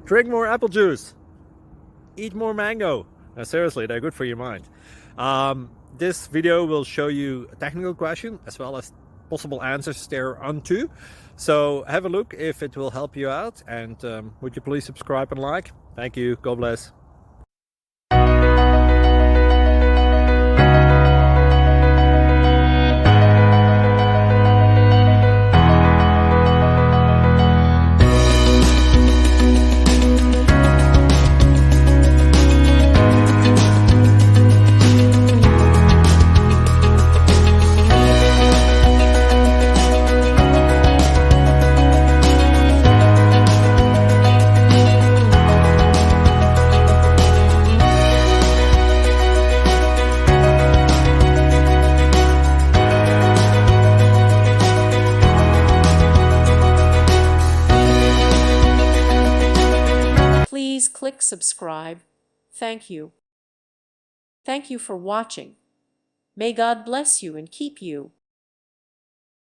Drink more apple juice. Eat more mango. Seriously, they're good for your mind. This video will show you a technical question as well as possible answers thereunto. So have a look if it will help you out, and would you please subscribe and like? Thank you. God bless. Please click subscribe. Thank you. Thank you for watching. May God bless you and keep you.